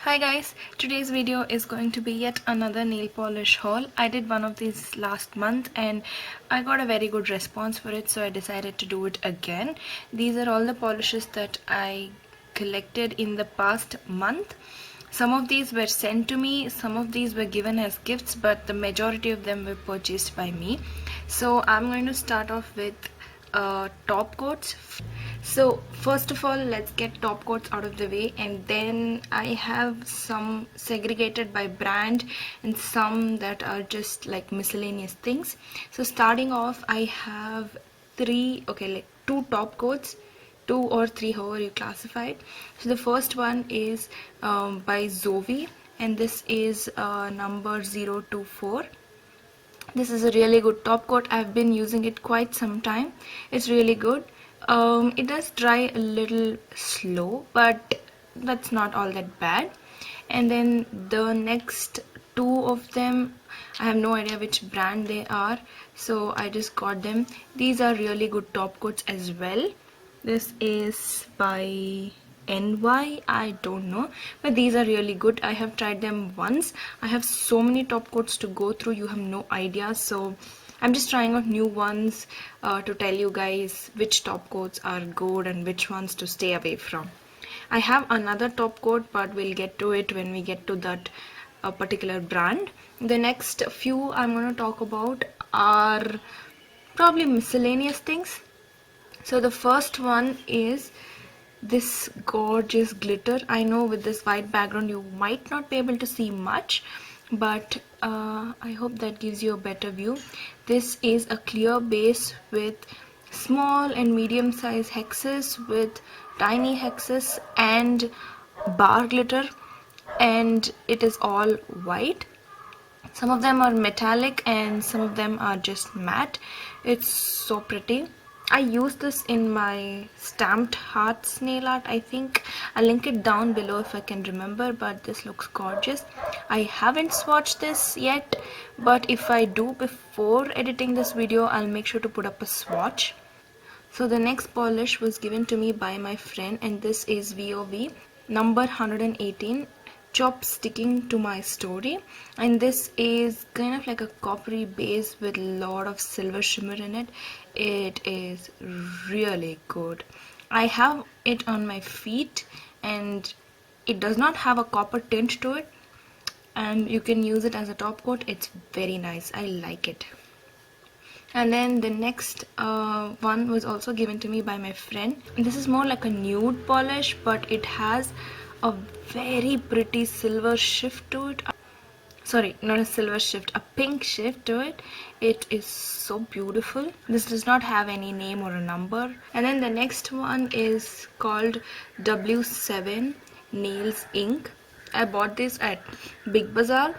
Hi guys, today's video is going to be yet another nail polish haul. I did one of these last month and I got a very good response for it, so I decided to do it again. These are all the polishes that I collected in the past month. Some of these were sent to me, some of these were given as gifts, but the majority of them were purchased by me. So I'm going to start off with top coats. So first of all, let's get top coats out of the way, and then I have some segregated by brand and some that are just like miscellaneous things. So starting off, I have two top coats, two or three, however you classify it. So the first one is by Zovi, and this is number 024. This is a really good top coat. I've been using it quite some time. It's really good. It does dry a little slow, but that's not all that bad. And then the next two of them, I have no idea which brand they are, so I just got them. These are really good top coats as well. This is by NY, I don't know, but these are really good. I have tried them once. I have so many top coats to go through, you have no idea, so I'm just trying out new ones to tell you guys which top coats are good and which ones to stay away from. I have another top coat, but we'll get to it when we get to that particular brand. The next few I'm going to talk about are probably miscellaneous things. So the first one is this gorgeous glitter. I know with this white background you might not be able to see much, but I hope that gives you a better view. This is a clear base with small and medium size hexes, with tiny hexes and bar glitter, and it is all white. Some of them are metallic and some of them are just matte. It's so pretty. I use this in my stamped hearts nail art, I think. I'll link it down below if I can remember, but this looks gorgeous. I haven't swatched this yet, but if I do before editing this video, I'll make sure to put up a swatch. So the next polish was given to me by my friend, and this is VOV number 118, Chop Sticking to My Story, and this is kind of like a coppery base with a lot of silver shimmer in it. It is really good. I have it on my feet and it does not have a copper tint to it, and you can use it as a top coat. It's very nice. I like it. And then the next one was also given to me by my friend. This is more like a nude polish, but it has a very pretty silver shift to it. Sorry, not a silver shift, a pink shift to it. It is so beautiful. This does not have any name or a number. And then the next one is called W7 Nails Ink. I bought this at Big Bazaar.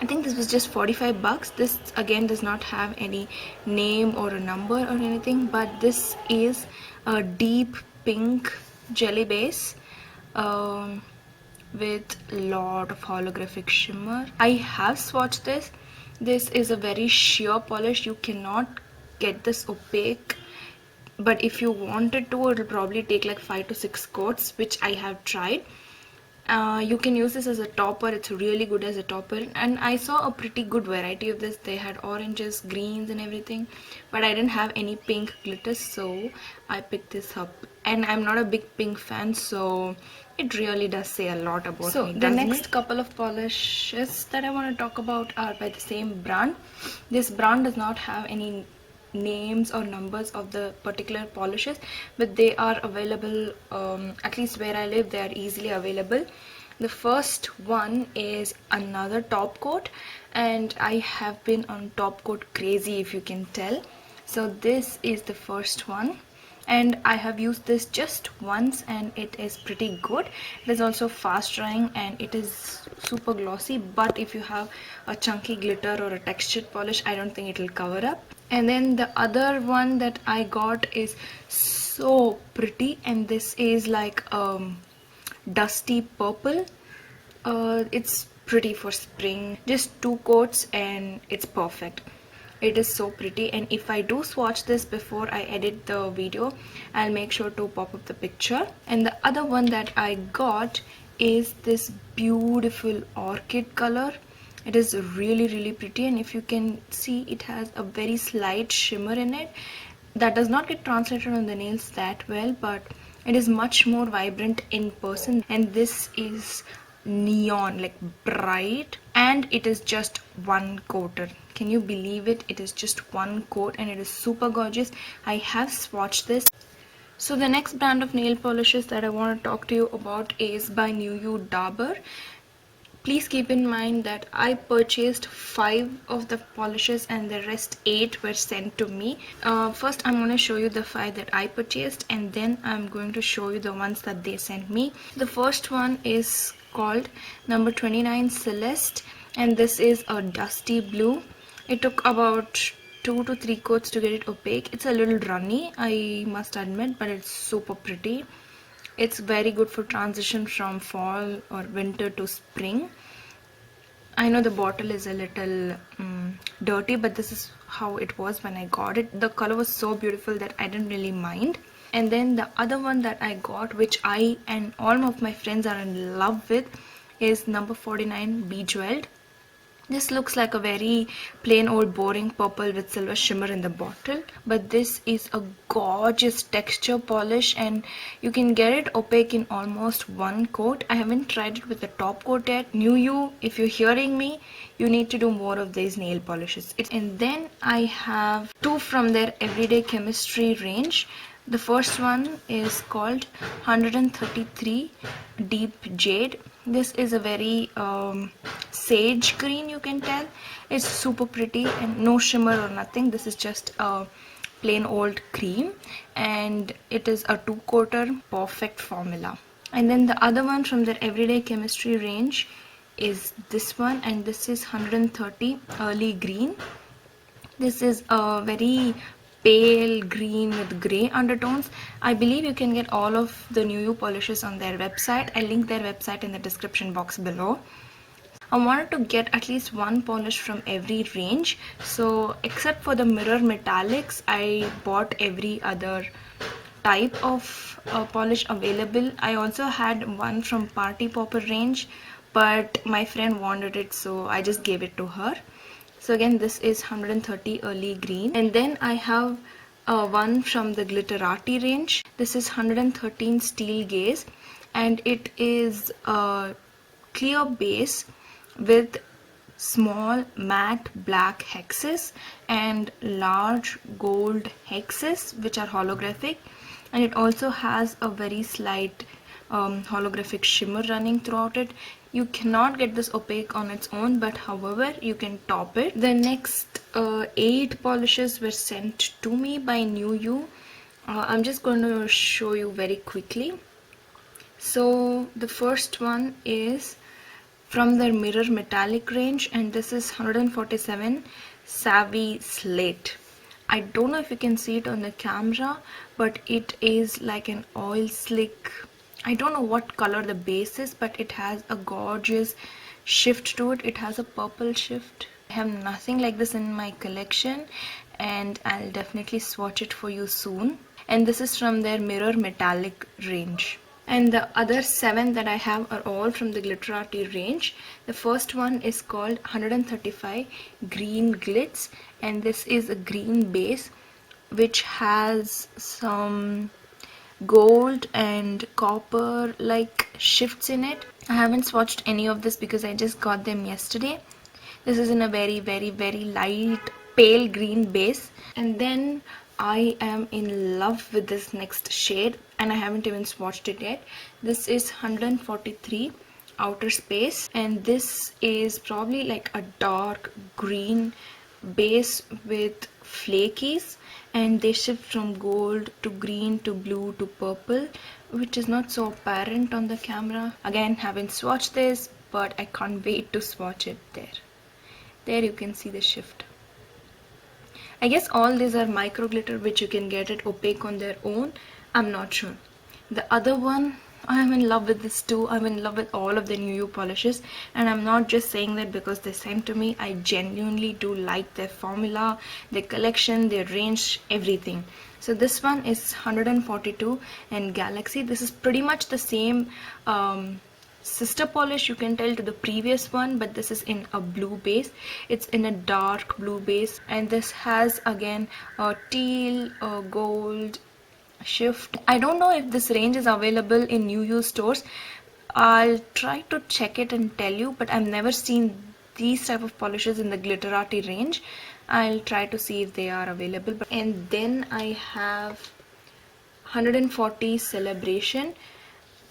I think this was just 45 bucks. This again does not have any name or a number or anything, but this is a deep pink jelly base with a lot of holographic shimmer. I have swatched this. This is a very sheer polish. You cannot get this opaque, but if you wanted to, it'll probably take like 5 to 6 coats, which I have tried. You can use this as a topper. It's really good as a topper, and I saw a pretty good variety of this. They had oranges, greens and everything, but I didn't have any pink glitters, so I picked this up. And I'm not a big pink fan, so it really does say a lot about me. So the next couple of polishes that I want to talk about are by the same brand. This brand does not have any names or numbers of the particular polishes, but they are available, at least where I live they are easily available. The first one is another top coat, and I have been on top coat crazy, if you can tell. So this is the first one, and I have used this just once and it is pretty good. It is also fast drying and it is super glossy, but if you have a chunky glitter or a textured polish, I don't think it will cover up. And then the other one that I got is so pretty, and this is like dusty purple. It's pretty for spring. Just 2 coats and it's perfect. It is so pretty, and if I do swatch this before I edit the video, I'll make sure to pop up the picture. And the other one that I got is this beautiful orchid color. It is really pretty, and if you can see, it has a very slight shimmer in it that does not get translated on the nails that well, but it is much more vibrant in person. And this is neon, like bright, and it is just one coater. Can you believe it? It is just one coat and it is super gorgeous. I have swatched this. So the next brand of nail polishes that I want to talk to you about is by NewYou Dabur. Please keep in mind that I purchased 5 of the polishes and the rest 8 were sent to me. First I'm going to show you the 5 that I purchased, and then I'm going to show you the ones that they sent me. The first one is called number 29 Celeste, and this is a dusty blue. It took about 2 to 3 coats to get it opaque. It's a little runny, I must admit, but it's super pretty. It's very good for transition from fall or winter to spring. I know the bottle is a little dirty, but this is how it was when I got it. The color was so beautiful that I didn't really mind. And then the other one that I got, which I and all of my friends are in love with, is number 49 Bejeweled. This looks like a very plain old boring purple with silver shimmer in the bottle, but this is a gorgeous texture polish and you can get it opaque in almost one coat. I haven't tried it with the top coat yet. NewYou, if you're hearing me, you need to do more of these nail polishes. And then I have 2 from their Everyday Chemistry range. The first one is called 133 Deep Jade. This is a very sage green, you can tell. It's super pretty and no shimmer or nothing. This is just a plain old cream, and it is a 2-coater perfect formula. And then the other one from their Everyday Chemistry range is this one, and this is 130 Early Green. This is a very pale green with grey undertones. I believe you can get all of the NewYou polishes on their website. I'll link their website in the description box below. I wanted to get at least one polish from every range, so except for the mirror metallics, I bought every other type of polish available. I also had one from Party Popper range, but my friend wanted it, so I just gave it to her. So again, this is 130 Early Green. And then I have one from the Glitterati range. This is 113 Steel Gaze, and it is a clear base with small matte black hexes and large gold hexes which are holographic, and it also has a very slight holographic shimmer running throughout it. You cannot get this opaque on its own, but however you can top it. The next 8 polishes were sent to me by NewYou. I'm just going to show you very quickly. So the first one is from their Mirror Metallic range, and this is 147 Savvy Slate. I don't know if you can see it on the camera, but it is like an oil slick. I don't know what color the base is, but it has a gorgeous shift to it. It has a purple shift. I have nothing like this in my collection, and I'll definitely swatch it for you soon. And this is from their Mirror Metallic range. And the other 7 that I have are all from the Glitterati range. The first one is called 135 Green Glitz, and this is a green base which has some gold and copper like shifts in it. I haven't swatched any of this because I just got them yesterday. This is in a very light pale green base. And then I am in love with this next shade, and I haven't even swatched it yet. This is 143 Outer Space, and this is probably like a dark green base with flakies, and they shift from gold to green to blue to purple, which is not so apparent on the camera. Again, haven't swatched this, but I can't wait to swatch it. There you can see the shift. I guess all these are micro glitter which you can get it opaque on their own. I'm not sure. The other one, I am in love with this too. I'm in love with all of the NewYou polishes, and I'm not just saying that because they sent to me. I genuinely do like their formula, their collection, their range, everything. So this one is 142 and Galaxy. This is pretty much the same sister polish, you can tell, to the previous one, but this is in a blue base. It's in a dark blue base, and this has again a teal, gold shift. I don't know if this range is available in UU stores. I'll try to check it and tell you, but I've never seen these type of polishes in the Glitterati range. I'll try to see if they are available. And then I have 140 Celebration,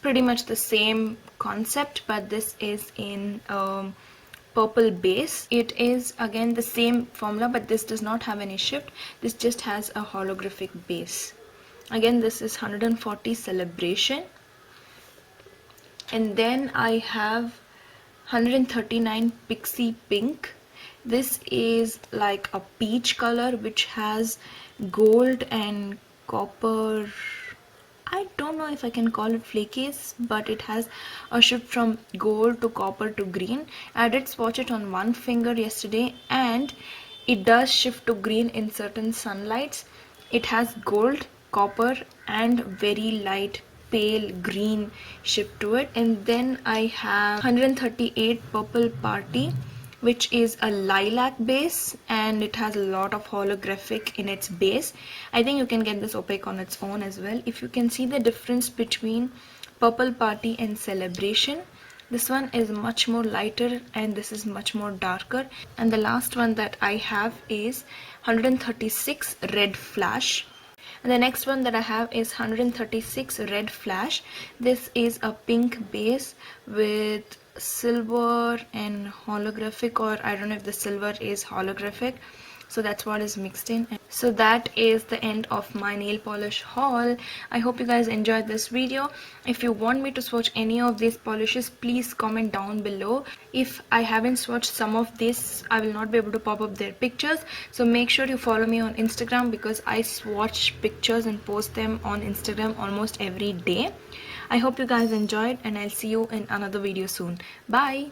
pretty much the same concept, but this is in purple base. It is again the same formula, but this does not have any shift. This just has a holographic base. Again, this is 140 Celebration. And then I have 139 Pixie Pink. This is like a peach color which has gold and copper. I don't know if I can call it flakies, but it has a shift from gold to copper to green. I did swatch it on one finger yesterday, and it does shift to green in certain sunlights. It has gold, copper, and very light pale green shift to it. And then I have 138 Purple Party, which is a lilac base, and it has a lot of holographic in its base. I think you can get this opaque on its own as well. If you can see the difference between Purple Party and Celebration, this one is much more lighter and this is much more darker. And the last one that I have is 136 Red Flash. And the next one that I have is 136 Red Flash. This is a pink base with silver and holographic, or I don't know if the silver is holographic, so that's what is mixed in. So that is the end of my nail polish haul. I hope you guys enjoyed this video. If you want me to swatch any of these polishes, please comment down below. If I haven't swatched some of this, I will not be able to pop up their pictures, so make sure you follow me on Instagram, because I swatch pictures and post them on Instagram almost every day. I hope you guys enjoyed, and I'll see you in another video soon. Bye.